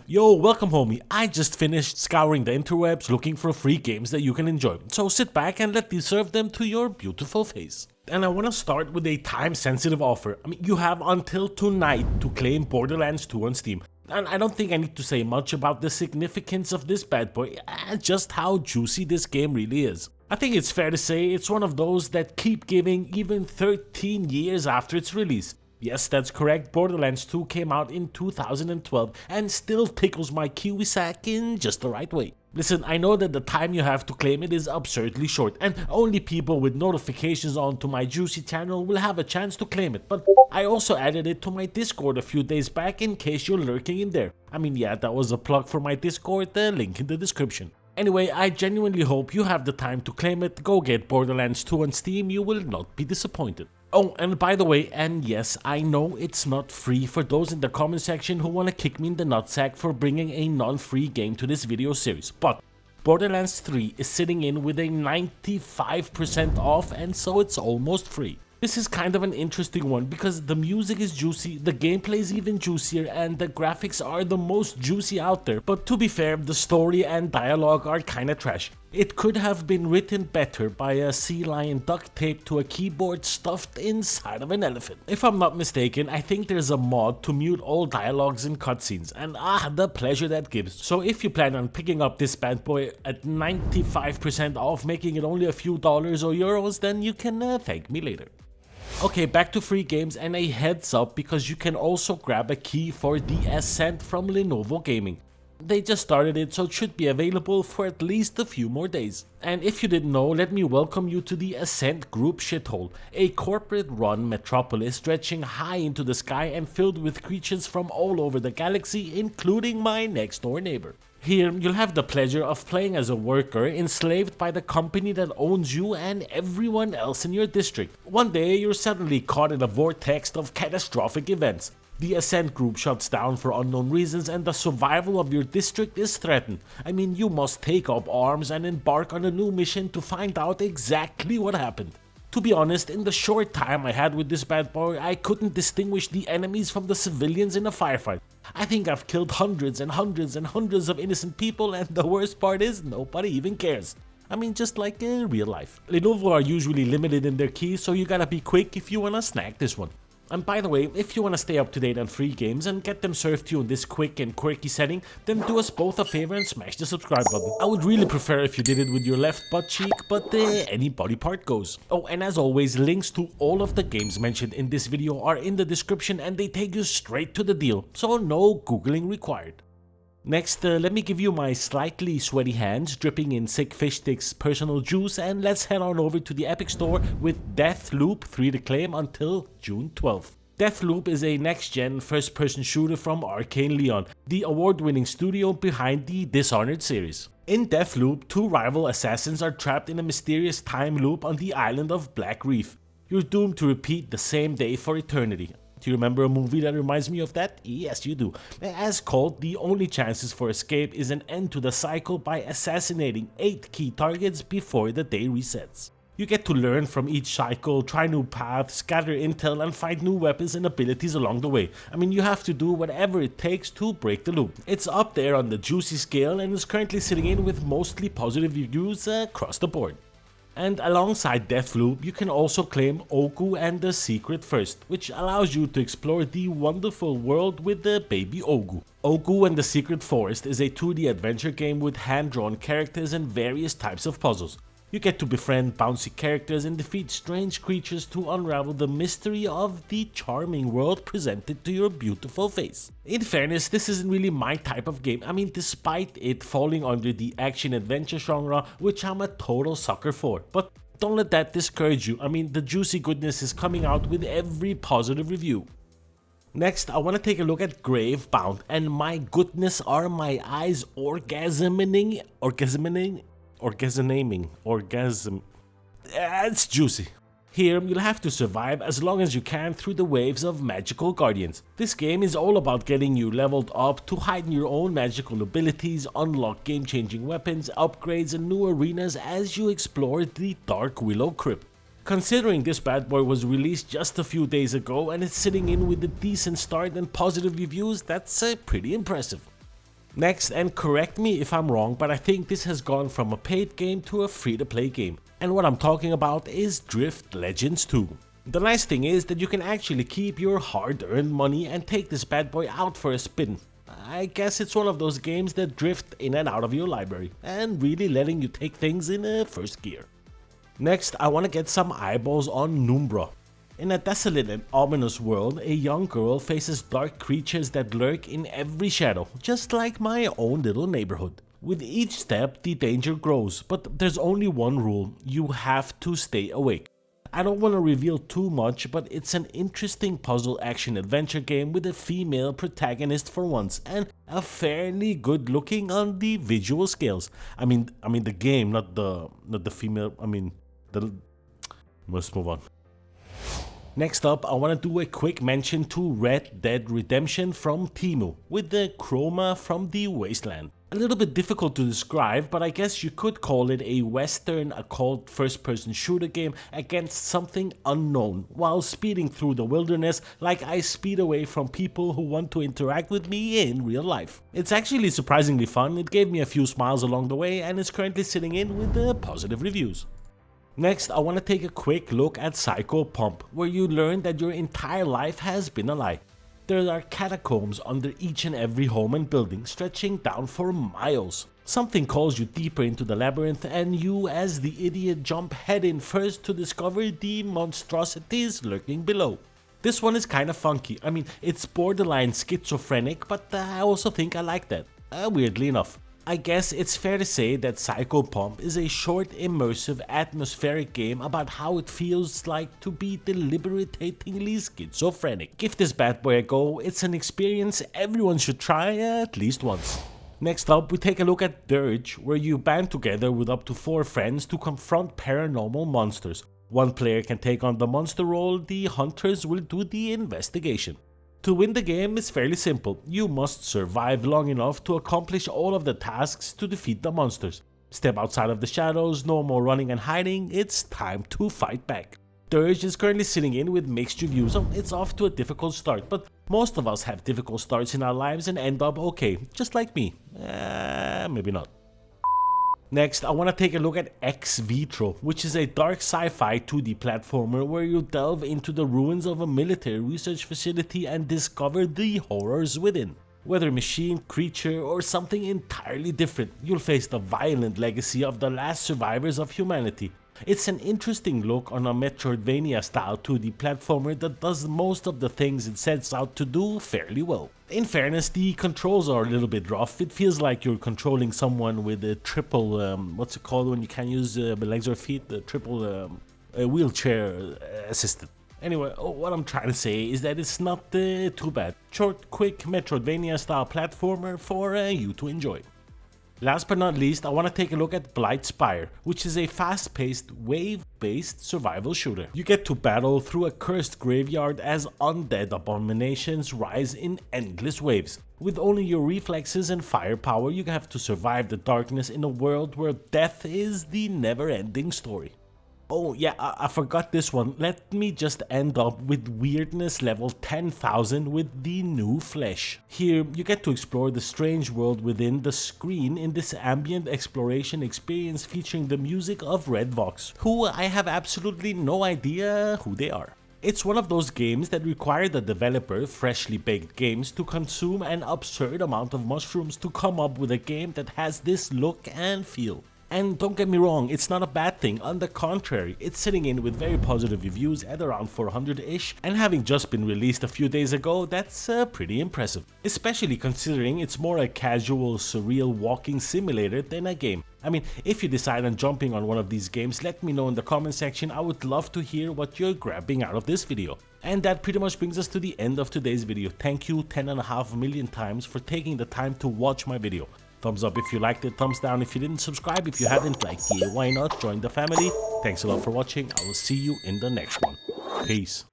Yo, welcome homie, I just finished scouring the interwebs looking for free games that you can enjoy, so sit back and let me serve them to your beautiful face. And I want to start with a time-sensitive offer. You have until tonight to claim Borderlands 2 on Steam. And I don't think I need to say much about the significance of this bad boy, just how juicy this game really is. I think it's fair to say it's one of those that keep giving even 13 years after its release. Yes, that's correct, Borderlands 2 came out in 2012 and still tickles my kiwi sack in just the right way. Listen, I know that the time you have to claim it is absurdly short and only people with notifications on to my juicy channel will have a chance to claim it, but I also added it to my Discord a few days back in case you're lurking in there. Yeah, that was a plug for my Discord, the link in the description. Anyway, I genuinely hope you have the time to claim it. Go get Borderlands 2 on Steam, you will not be disappointed. Oh, and by the way, and yes, I know it's not free for those in the comment section who wanna kick me in the nutsack for bringing a non-free game to this video series, but Borderlands 3 is sitting in with a 95% off and so it's almost free. This is kind of an interesting one because the music is juicy, the gameplay is even juicier, and the graphics are the most juicy out there, but to be fair, the story and dialogue are kinda trash. It could have been written better by a sea lion duct taped to a keyboard stuffed inside of an elephant. If I'm not mistaken, I think there's a mod to mute all dialogues and cutscenes, and the pleasure that gives. So if you plan on picking up this bad boy at 95% off, making it only a few dollars or euros, then you can thank me later. Okay, back to free games, and a heads up because you can also grab a key for the Ascent from Lenovo Gaming. They just started it, so it should be available for at least a few more days. And if you didn't know, let me welcome you to the Ascent Group shithole, a corporate-run metropolis stretching high into the sky and filled with creatures from all over the galaxy, including my next-door neighbor. Here, you'll have the pleasure of playing as a worker enslaved by the company that owns you and everyone else in your district. One day, you're suddenly caught in a vortex of catastrophic events. The Ascent Group shuts down for unknown reasons and the survival of your district is threatened. You must take up arms and embark on a new mission to find out exactly what happened. To be honest, in the short time I had with this bad boy, I couldn't distinguish the enemies from the civilians in a firefight. I think I've killed hundreds and hundreds and hundreds of innocent people, and the worst part is nobody even cares. Just like in real life. Lenovo are usually limited in their keys, so you gotta be quick if you wanna snag this one. And by the way, if you wanna stay up to date on free games and get them served to you in this quick and quirky setting, then do us both a favor and smash the subscribe button. I would really prefer if you did it with your left butt cheek, but any body part goes. Oh, and as always, links to all of the games mentioned in this video are in the description and they take you straight to the deal, so no googling required. Next, let me give you my slightly sweaty hands dripping in Sickfishsticks personal juice, and let's head on over to the Epic Store with Deathloop 3 to claim until June 12th. Deathloop is a next-gen first-person shooter from Arcane Leon, the award-winning studio behind the Dishonored series. In Deathloop, two rival assassins are trapped in a mysterious time loop on the island of Black Reef. You're doomed to repeat the same day for eternity. Do you remember a movie that reminds me of that? Yes, you do. As called, the only chances for escape is an end to the cycle by assassinating 8 key targets before the day resets. You get to learn from each cycle, try new paths, gather intel and find new weapons and abilities along the way. You have to do whatever it takes to break the loop. It's up there on the juicy scale and is currently sitting in with mostly positive reviews across the board. And alongside Deathloop, you can also claim Ogu and the Secret First, which allows you to explore the wonderful world with the baby Ogu. Ogu and the Secret Forest is a 2D adventure game with hand-drawn characters and various types of puzzles. You get to befriend bouncy characters and defeat strange creatures to unravel the mystery of the charming world presented to your beautiful face. In fairness, this isn't really my type of game, despite it falling under the action-adventure genre, which I'm a total sucker for. But don't let that discourage you, the juicy goodness is coming out with every positive review. Next, I want to take a look at Gravebound, and my goodness are my eyes orgasming. It's juicy. Here, you'll have to survive as long as you can through the waves of magical guardians. This game is all about getting you leveled up to heighten your own magical abilities, unlock game-changing weapons, upgrades and new arenas as you explore the Dark Willow Crypt. Considering this bad boy was released just a few days ago and it's sitting in with a decent start and positive reviews, that's pretty impressive. Next, and correct me if I'm wrong, but I think this has gone from a paid game to a free-to-play game. And what I'm talking about is Drift Legends 2. The nice thing is that you can actually keep your hard-earned money and take this bad boy out for a spin. I guess it's one of those games that drift in and out of your library, and really letting you take things in a first gear. Next, I want to get some eyeballs on Numbra. In a desolate and ominous world, a young girl faces dark creatures that lurk in every shadow, just like my own little neighborhood. With each step, the danger grows, but there's only one rule: you have to stay awake. I don't want to reveal too much, but it's an interesting puzzle action adventure game with a female protagonist for once, and a fairly good looking on the visual scales. I mean the game, not the female. Let's move on. Next up, I want to do a quick mention to Red Dead Redemption from Temu, with the Chroma from the Wasteland. A little bit difficult to describe, but I guess you could call it a western occult first-person shooter game against something unknown, while speeding through the wilderness like I speed away from people who want to interact with me in real life. It's actually surprisingly fun, it gave me a few smiles along the way, and is currently sitting in with positive reviews. Next, I want to take a quick look at Psychopomp, where you learn that your entire life has been a lie. There are catacombs under each and every home and building, stretching down for miles. Something calls you deeper into the labyrinth, and you, as the idiot, jump head in first to discover the monstrosities lurking below. This one is kinda funky. I mean, it's borderline schizophrenic, but I also think I like that, weirdly enough. I guess it's fair to say that Psychopomp is a short, immersive, atmospheric game about how it feels like to be debilitatingly schizophrenic. Give this bad boy a go, it's an experience everyone should try at least once. Next up, we take a look at Dirge, where you band together with up to 4 friends to confront paranormal monsters. One player can take on the monster role, the hunters will do the investigation. To win the game is fairly simple. You must survive long enough to accomplish all of the tasks to defeat the monsters. Step outside of the shadows, no more running and hiding, it's time to fight back. Dirge is currently sitting in with mixed reviews, so it's off to a difficult start, but most of us have difficult starts in our lives and end up okay, just like me. Maybe not. Next, I want to take a look at Vitro, which is a dark sci-fi 2D platformer where you delve into the ruins of a military research facility and discover the horrors within. Whether machine, creature, or something entirely different, you'll face the violent legacy of the last survivors of humanity. It's an interesting look on a Metroidvania-style 2D platformer that does most of the things it sets out to do fairly well. In fairness, the controls are a little bit rough. It feels like you're controlling someone with a triple, what's it called when you can't use legs or feet? The triple wheelchair assisted. Anyway, what I'm trying to say is that it's not too bad. Short, quick Metroidvania-style platformer for you to enjoy. Last but not least, I want to take a look at Blight Spire, which is a fast-paced, wave-based survival shooter. You get to battle through a cursed graveyard as undead abominations rise in endless waves. With only your reflexes and firepower, you have to survive the darkness in a world where death is the never-ending story. Oh yeah, I forgot this one. Let me just end up with Weirdness level 10,000 with the new flesh. Here, you get to explore the strange world within the screen in this ambient exploration experience featuring the music of Red Vox, who I have absolutely no idea who they are. It's one of those games that require the developer, Freshly Baked Games, to consume an absurd amount of mushrooms to come up with a game that has this look and feel. And don't get me wrong, it's not a bad thing, on the contrary, it's sitting in with very positive reviews at around 400-ish, and having just been released a few days ago, that's pretty impressive. Especially considering it's more a casual, surreal walking simulator than a game. I mean, if you decide on jumping on one of these games, let me know in the comment section. I would love to hear what you're grabbing out of this video. And that pretty much brings us to the end of today's video. Thank you 10.5 million times for taking the time to watch my video. Thumbs up if you liked it, thumbs down if you didn't, subscribe if you haven't, like, yeah, why not, join the family. Thanks a lot for watching, I will see you in the next one. Peace.